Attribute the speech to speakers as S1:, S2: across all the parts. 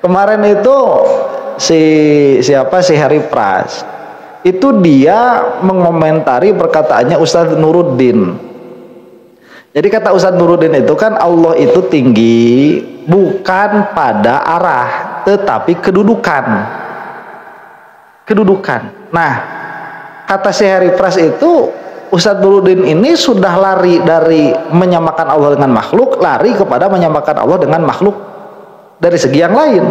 S1: Kemarin itu si Harry Pras itu dia mengomentari perkataannya Ustadz Nuruddin. Jadi kata Ustadz Nuruddin itu kan Allah itu tinggi bukan pada arah tetapi kedudukan. Nah, kata si Harry Pras itu Ustadz Nuruddin ini sudah lari dari menyamakan Allah dengan makhluk, lari kepada menyamakan Allah dengan makhluk dari segi yang lain.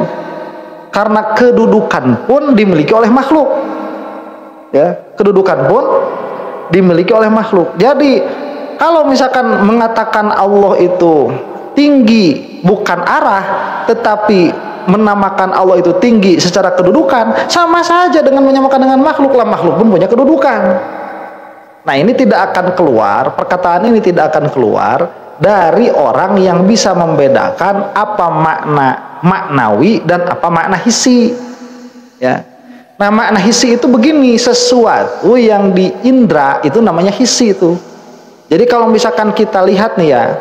S1: Karena kedudukan pun dimiliki oleh makhluk. Ya, kedudukan pun dimiliki oleh makhluk. Jadi kalau misalkan mengatakan Allah itu tinggi bukan arah, tetapi menamakan Allah itu tinggi secara kedudukan, sama saja dengan menyamakan dengan makhluk. Lah makhluk pun punya kedudukan. Nah, ini tidak akan keluar, perkataan ini tidak akan keluar dari orang yang bisa membedakan apa makna maknawi dan apa makna hissi. Ya. Nah, makna hissi itu begini, sesuatu yang di indera itu namanya hissi itu. Jadi kalau misalkan kita lihat nih ya,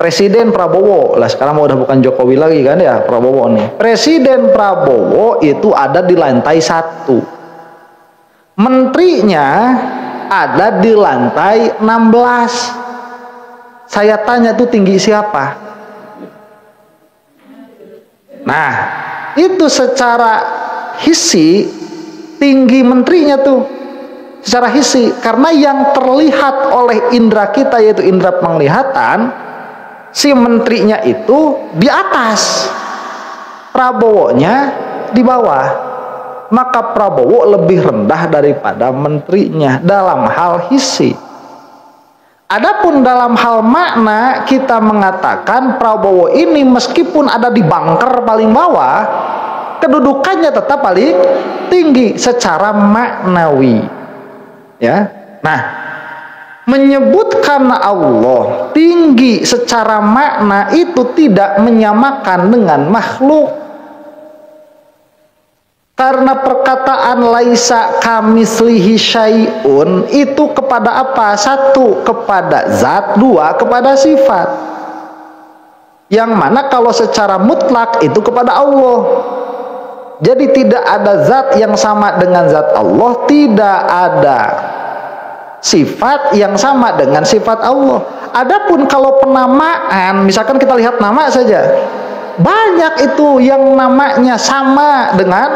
S1: Presiden Prabowo, lah sekarang udah bukan Jokowi lagi kan ya, Prabowo nih. Presiden Prabowo itu ada di lantai 1. Menterinya ada di lantai 16. Saya tanya tuh tinggi siapa? Nah, itu secara hissi tinggi menterinya tuh secara hissi, karena yang terlihat oleh indera kita yaitu indera penglihatan, si menterinya itu di atas, Prabowo-nya di bawah, maka Prabowo lebih rendah daripada menterinya dalam hal hissi. Adapun dalam hal makna, kita mengatakan Prabowo ini meskipun ada di bunker paling bawah, kedudukannya tetap paling tinggi secara maknawi. Ya. Nah, menyebutkan Allah tinggi secara makna itu tidak menyamakan dengan makhluk. Karena perkataan laisa kamislihi syai'un itu kepada apa? 1 kepada zat, 2 kepada sifat. Yang mana kalau secara mutlak itu kepada Allah. Jadi tidak ada zat yang sama dengan zat Allah, tidak ada sifat yang sama dengan sifat Allah. Adapun kalau penamaan, misalkan kita lihat nama saja, banyak itu yang namanya sama dengan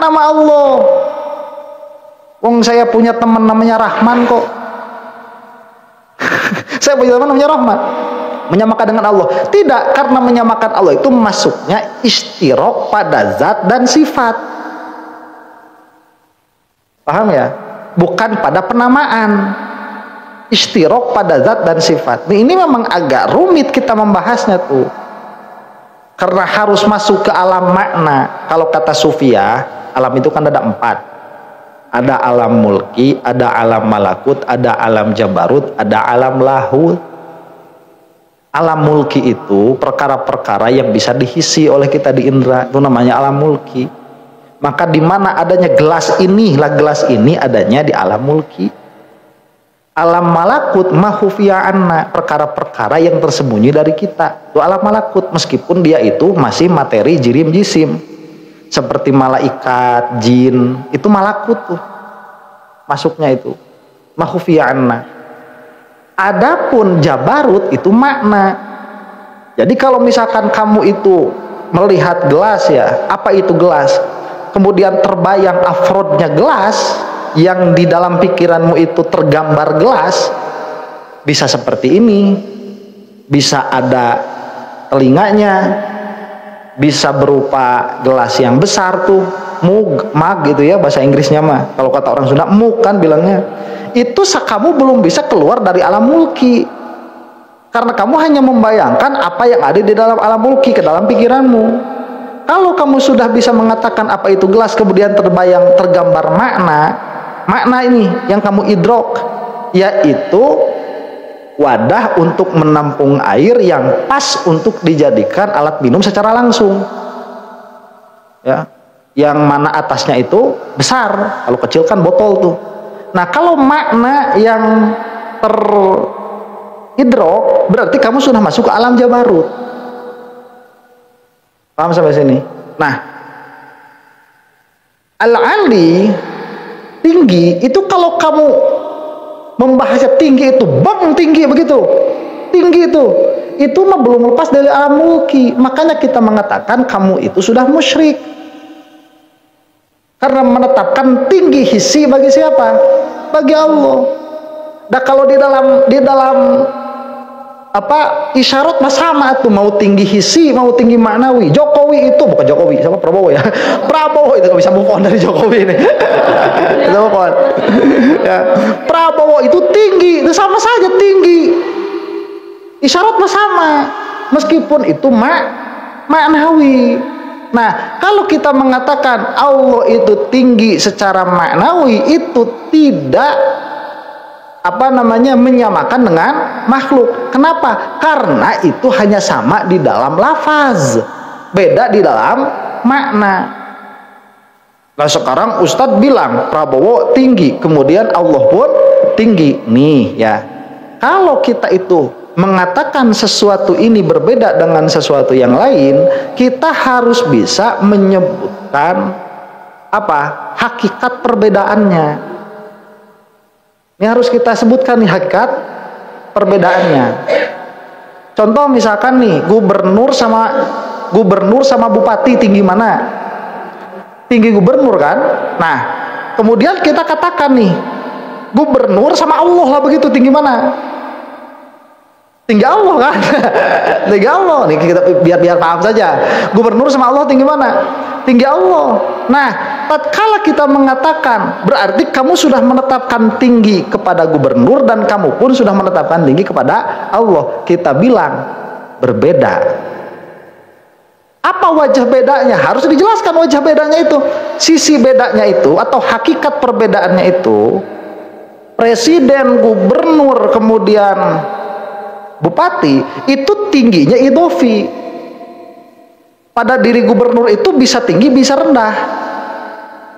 S1: nama Allah. Wong saya punya teman namanya Rahman kok. Saya punya teman namanya Rahman. Menyamakan dengan Allah. Tidak, karena menyamakan Allah itu masuknya istirok pada zat dan sifat. Paham ya? Bukan pada penamaan. Istirok pada zat dan sifat. Ini memang agak rumit kita membahasnya tuh. Karena harus masuk ke alam makna. Kalau kata Sufia, alam itu kan ada 4. Ada alam mulki, ada alam malakut, ada alam jabarut, ada alam lahut. Alam mulki itu perkara-perkara yang bisa dihisi oleh kita di indera, itu namanya alam mulki. Maka di mana adanya gelas ini, lah gelas ini adanya di alam mulki. Alam malakut mahufiya anna, perkara-perkara yang tersembunyi dari kita, itu alam malakut, meskipun dia itu masih materi jirim jisim, seperti malaikat, jin, itu malakut tuh masuknya, itu mahufiya anna. Adapun jabarut itu makna. Jadi kalau misalkan kamu itu melihat gelas ya, apa itu gelas? Kemudian terbayang afrodnya gelas, yang di dalam pikiranmu itu tergambar gelas, bisa seperti ini, bisa ada telinganya, bisa berupa gelas yang besar tuh, mug gitu ya bahasa Inggrisnya mah. Kalau kata orang Sunda mug kan bilangnya. Itu kamu belum bisa keluar dari alam mulki, karena kamu hanya membayangkan apa yang ada di dalam alam mulki ke dalam pikiranmu. Kalau kamu sudah bisa mengatakan apa itu gelas, kemudian tergambar makna ini yang kamu idrok, yaitu wadah untuk menampung air yang pas untuk dijadikan alat minum secara langsung, ya, yang mana atasnya itu besar, kalau kecil kan botol tuh. Nah, kalau makna yang teridrok, berarti kamu sudah masuk ke alam jabarut. Paham sampai sini? Nah, al-ali tinggi itu kalau kamu membahasnya tinggi itu bang tinggi begitu. Tinggi itu mah belum lepas dari alam mulki. Makanya kita mengatakan kamu itu sudah musyrik. Karena menetapkan tinggi hissi bagi siapa? Bagi Allah. Nah, kalau di dalam apa isyarat mah sama tuh, mau tinggi hissi mau tinggi maknawi. Jokowi itu bukan Jokowi, siapa? Prabowo ya. Prabowo itu nggak bisa move on dari Jokowi ini. Bisa move on. Ya. Prabowo itu tinggi, itu sama saja tinggi. Isyarat mah sama, meskipun itu maknawi. Nah, kalau kita mengatakan Allah itu tinggi secara maknawi, itu tidak menyamakan dengan makhluk. Kenapa? Karena itu hanya sama di dalam lafaz, beda di dalam makna. Nah, sekarang Ustadz bilang Prabowo tinggi, kemudian Allah pun tinggi. Nih ya, kalau kita itu mengatakan sesuatu ini berbeda dengan sesuatu yang lain, kita harus bisa menyebutkan apa? Hakikat perbedaannya. Ini harus kita sebutkan nih hakikat perbedaannya. Contoh misalkan nih, gubernur sama bupati tinggi mana? Tinggi gubernur kan? Nah, kemudian kita katakan nih, gubernur sama Allah lah begitu, tinggi mana? Tinggi Allah kan? Tinggi Allah. Nih kita biar paham saja. Gubernur sama Allah tinggi mana? Tinggi Allah. Nah, tatkala kita mengatakan, berarti kamu sudah menetapkan tinggi kepada gubernur dan kamu pun sudah menetapkan tinggi kepada Allah. Kita bilang berbeda. Apa wajah bedanya? Harus dijelaskan wajah bedanya itu. Sisi bedanya itu atau hakikat perbedaannya itu, presiden, gubernur, kemudian bupati itu tingginya idofi. Pada diri gubernur itu bisa tinggi bisa rendah.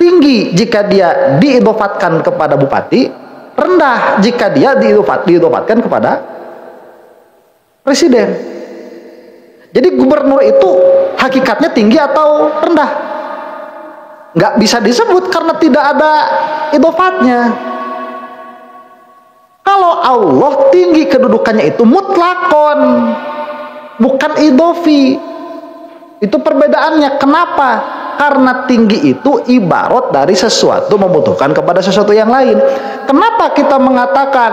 S1: Tinggi jika dia diidofatkan kepada bupati, rendah jika dia diidofatkan kepada presiden. Jadi gubernur itu hakikatnya tinggi atau rendah? Nggak bisa disebut karena tidak ada idofatnya. Kalau Allah tinggi kedudukannya itu mutlakon, bukan idofi. Itu perbedaannya. Kenapa? Karena tinggi itu ibarat dari sesuatu membutuhkan kepada sesuatu yang lain. Kenapa kita mengatakan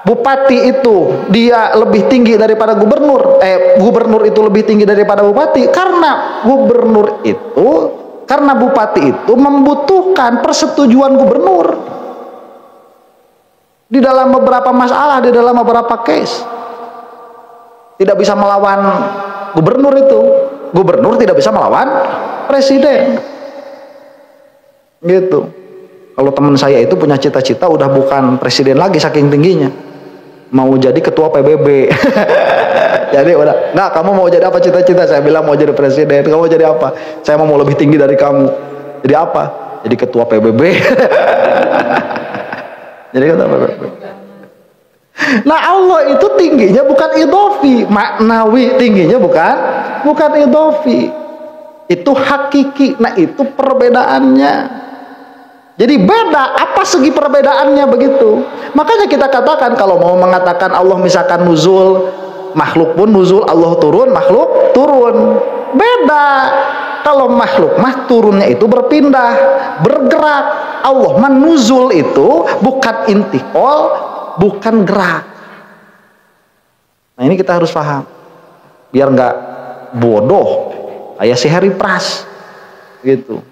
S1: bupati itu dia lebih tinggi daripada gubernur? Gubernur itu lebih tinggi daripada bupati? Karena bupati itu membutuhkan persetujuan gubernur. Di dalam beberapa masalah, di dalam beberapa case, tidak bisa melawan gubernur itu. Gubernur tidak bisa melawan presiden. Gitu. Kalau teman saya itu punya cita-cita udah bukan presiden lagi saking tingginya, mau jadi ketua PBB. Jadi udah, nggak, kamu mau jadi apa cita-cita? Saya bilang mau jadi presiden. Kamu mau jadi apa? Saya mau lebih tinggi dari kamu. Jadi apa? Jadi ketua PBB. Jadi kata PBB. Nah, Allah itu tingginya bukan idofi, maknawi tingginya bukan idofi. Itu hakiki. Nah, itu perbedaannya. Jadi beda, apa segi perbedaannya begitu. Makanya kita katakan kalau mau mengatakan Allah misalkan nuzul, makhluk pun nuzul, Allah turun, makhluk turun. Beda. Kalau makhluk mah turunnya itu berpindah, bergerak. Allah menuzul itu bukan intikal, bukan gerak. Nah, ini kita harus paham biar nggak bodoh kayak si Harry Pras gitu.